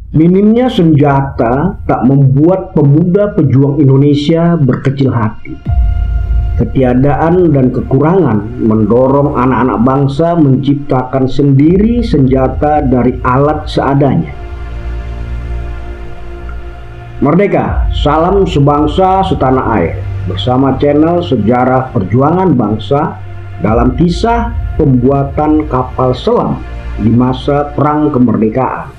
Minimnya senjata tak membuat pemuda pejuang Indonesia berkecil hati. Ketiadaan dan kekurangan mendorong anak-anak bangsa menciptakan sendiri senjata dari alat seadanya. Merdeka, salam sebangsa setanah air. Bersama channel Sejarah Perjuangan Bangsa dalam kisah pembuatan kapal selam di masa Perang Kemerdekaan.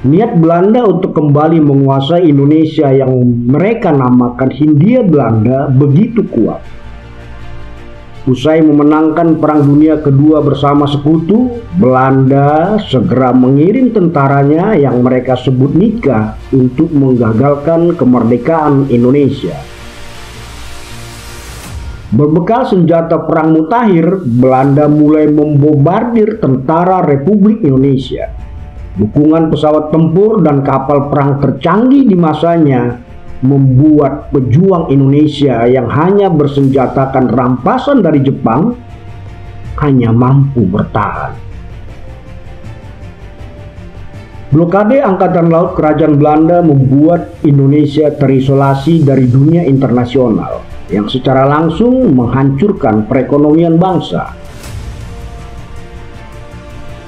Niat Belanda untuk kembali menguasai Indonesia yang mereka namakan Hindia Belanda begitu kuat. Usai memenangkan Perang Dunia Kedua bersama sekutu, Belanda segera mengirim tentaranya yang mereka sebut Nika untuk menggagalkan kemerdekaan Indonesia. Berbekal senjata perang mutakhir, Belanda mulai membombardir tentara Republik Indonesia. Dukungan pesawat tempur dan kapal perang tercanggih di masanya membuat pejuang Indonesia yang hanya bersenjatakan rampasan dari Jepang hanya mampu bertahan. Blokade Angkatan Laut Kerajaan Belanda membuat Indonesia terisolasi dari dunia internasional yang secara langsung menghancurkan perekonomian bangsa.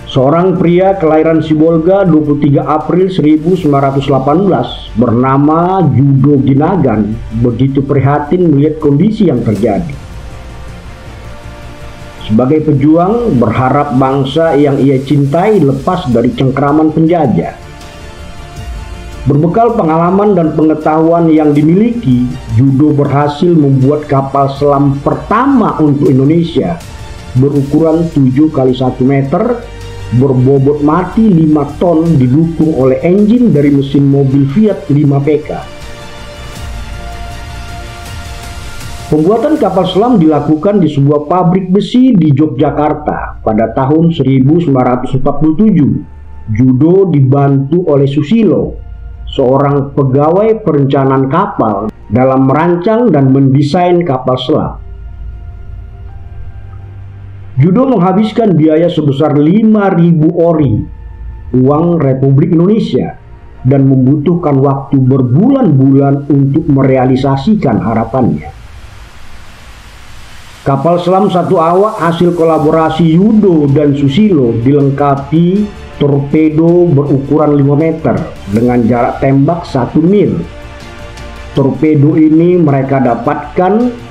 Seorang pria kelahiran Sibolga 23 April 1918 bernama Judo Ginagan begitu prihatin melihat kondisi yang terjadi. Sebagai pejuang, berharap bangsa yang ia cintai lepas dari cengkraman penjajah. Berbekal pengalaman dan pengetahuan yang dimiliki, Judo berhasil membuat kapal selam pertama untuk Indonesia berukuran 7x1 meter, berbobot mati 5 ton, didukung oleh engine dari mesin mobil Fiat 5PK. Pembuatan kapal selam dilakukan di sebuah pabrik besi di Yogyakarta pada tahun 1947. Judo dibantu oleh Susilo, seorang pegawai perencanaan kapal, dalam merancang dan mendesain kapal selam. Judo menghabiskan biaya sebesar 5.000 ori, uang Republik Indonesia, dan membutuhkan waktu berbulan-bulan untuk merealisasikan harapannya. Kapal selam satu awak hasil kolaborasi Judo dan Susilo dilengkapi torpedo berukuran 5 meter dengan jarak tembak 1 mil. Torpedo ini mereka dapatkan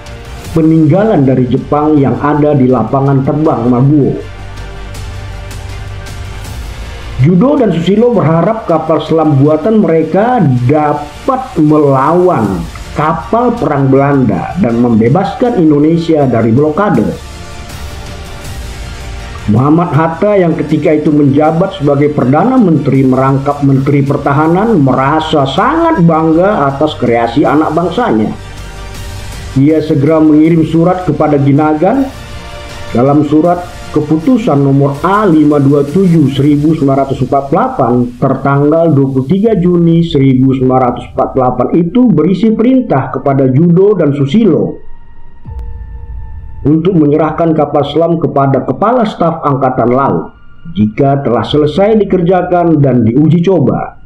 peninggalan dari Jepang yang ada di lapangan terbang Maguwo. Judo dan Susilo berharap kapal selam buatan mereka dapat melawan kapal perang Belanda dan membebaskan Indonesia dari blokade. Muhammad Hatta yang ketika itu menjabat sebagai Perdana Menteri merangkap Menteri Pertahanan merasa sangat bangga atas kreasi anak bangsanya. Ia segera mengirim surat kepada Ginagan. Dalam surat keputusan nomor A527/1948 tertanggal 23 Juni 1948 itu berisi perintah kepada Judo dan Susilo untuk menyerahkan kapal selam kepada Kepala Staf Angkatan Laut jika telah selesai dikerjakan dan diuji coba.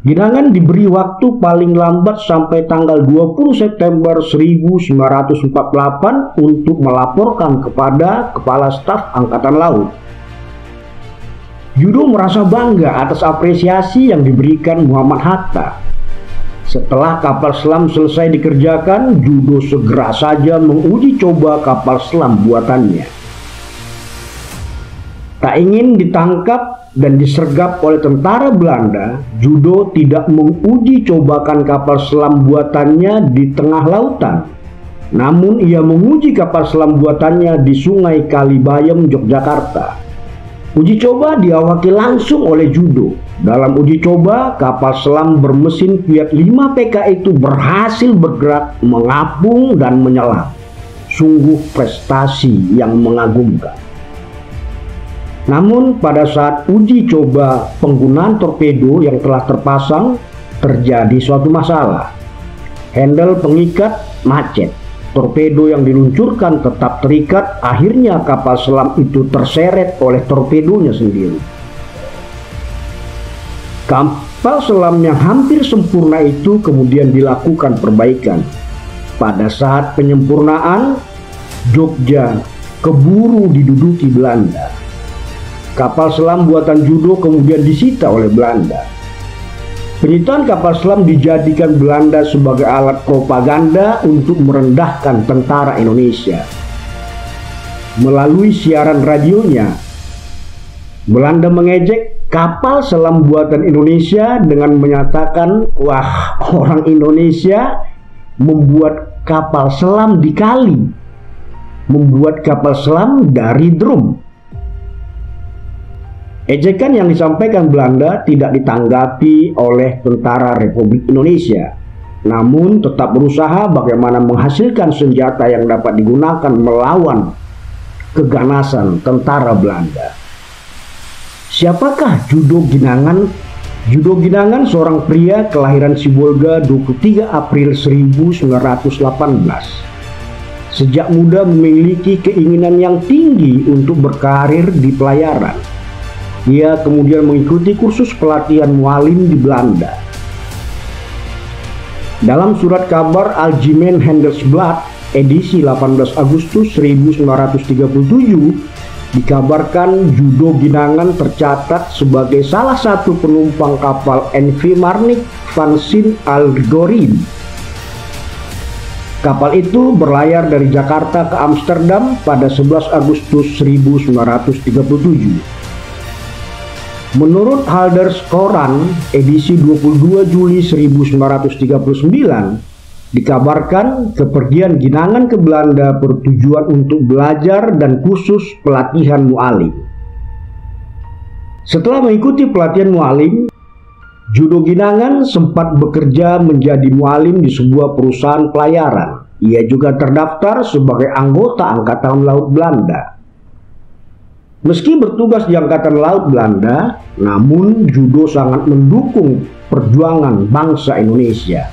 Ginagan diberi waktu paling lambat sampai tanggal 20 September 1948 untuk melaporkan kepada Kepala Staf Angkatan Laut. Judo merasa bangga atas apresiasi yang diberikan Muhammad Hatta. Setelah kapal selam selesai dikerjakan, Judo segera saja menguji coba kapal selam buatannya. Tak ingin ditangkap dan disergap oleh tentara Belanda, Judo tidak menguji cobakan kapal selam buatannya di tengah lautan. Namun ia menguji kapal selam buatannya di Sungai Kalibayem, Yogyakarta. Uji coba diawaki langsung oleh Judo. Dalam uji coba, kapal selam bermesin Fiat 5PK itu berhasil bergerak, mengapung dan menyelam. Sungguh prestasi yang mengagumkan. Namun pada saat uji coba penggunaan torpedo yang telah terpasang, terjadi suatu masalah. Handle pengikat macet. Torpedo yang diluncurkan tetap terikat, akhirnya kapal selam itu terseret oleh torpedonya sendiri. Kapal selam yang hampir sempurna itu kemudian dilakukan perbaikan. Pada saat penyempurnaan, Jogja keburu diduduki Belanda. Kapal selam buatan Judo kemudian disita oleh Belanda. Penyitaan kapal selam dijadikan Belanda sebagai alat propaganda untuk merendahkan tentara Indonesia. Melalui siaran radionya, Belanda mengejek kapal selam buatan Indonesia dengan menyatakan, wah, orang Indonesia membuat kapal selam di kali, membuat kapal selam dari drum. Ejekan yang disampaikan Belanda tidak ditanggapi oleh tentara Republik Indonesia, namun tetap berusaha bagaimana menghasilkan senjata yang dapat digunakan melawan keganasan tentara Belanda. Siapakah Judo Ginangan? Judo Ginangan seorang pria kelahiran Sibolga 23 April 1918. Sejak muda memiliki keinginan yang tinggi untuk berkarir di pelayaran. Ia kemudian mengikuti kursus pelatihan mualim di Belanda. Dalam surat kabar Algemeen Handelsblad edisi 18 Agustus 1937 dikabarkan Judo Ginangan tercatat sebagai salah satu penumpang kapal NV Marnik van Sint Algorin. Kapal itu berlayar dari Jakarta ke Amsterdam pada 11 Agustus 1937. Menurut Halders Koran edisi 22 Juli 1939, dikabarkan kepergian Ginangan ke Belanda bertujuan untuk belajar dan khusus pelatihan mualim. Setelah mengikuti pelatihan mualim, Judo Ginangan sempat bekerja menjadi mualim di sebuah perusahaan pelayaran. Ia juga terdaftar sebagai anggota Angkatan Laut Belanda. Meski bertugas di Angkatan Laut Belanda, namun Judo sangat mendukung perjuangan bangsa Indonesia.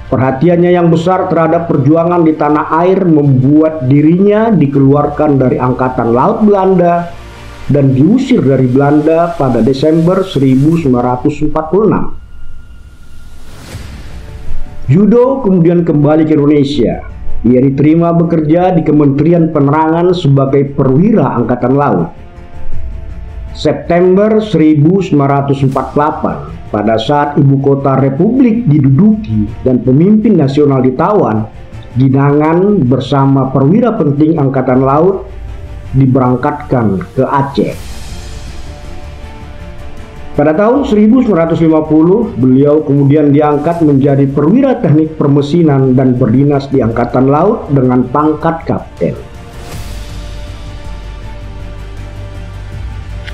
Perhatiannya yang besar terhadap perjuangan di tanah air membuat dirinya dikeluarkan dari Angkatan Laut Belanda dan diusir dari Belanda pada Desember 1946. Judo kemudian kembali ke Indonesia. Ia diterima bekerja di Kementerian Penerangan sebagai perwira Angkatan Laut. September 1948, pada saat ibu kota Republik diduduki dan pemimpin nasional ditawan, Ginangan bersama perwira penting Angkatan Laut diberangkatkan ke Aceh. Pada tahun 1950, beliau kemudian diangkat menjadi perwira teknik permesinan dan berdinas di Angkatan Laut dengan pangkat kapten.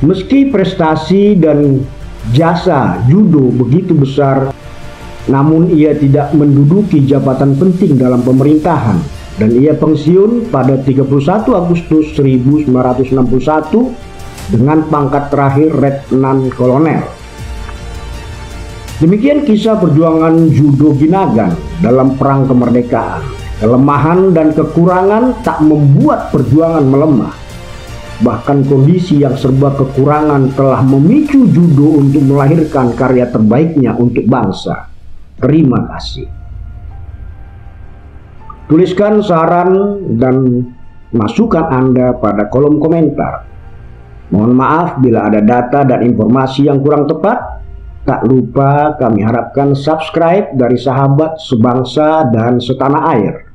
Meski prestasi dan jasa Judo begitu besar, namun ia tidak menduduki jabatan penting dalam pemerintahan dan ia pensiun pada 31 Agustus 1961 dengan pangkat terakhir Letnan Kolonel. Demikian kisah perjuangan Judo Ginangan dalam perang kemerdekaan. Kelemahan dan kekurangan tak membuat perjuangan melemah. Bahkan kondisi yang serba kekurangan telah memicu Judo untuk melahirkan karya terbaiknya untuk bangsa. Terima kasih. Tuliskan saran dan masukan Anda pada kolom komentar. Mohon maaf bila ada data dan informasi yang kurang tepat. Tak lupa kami harapkan subscribe dari sahabat sebangsa dan setanah air.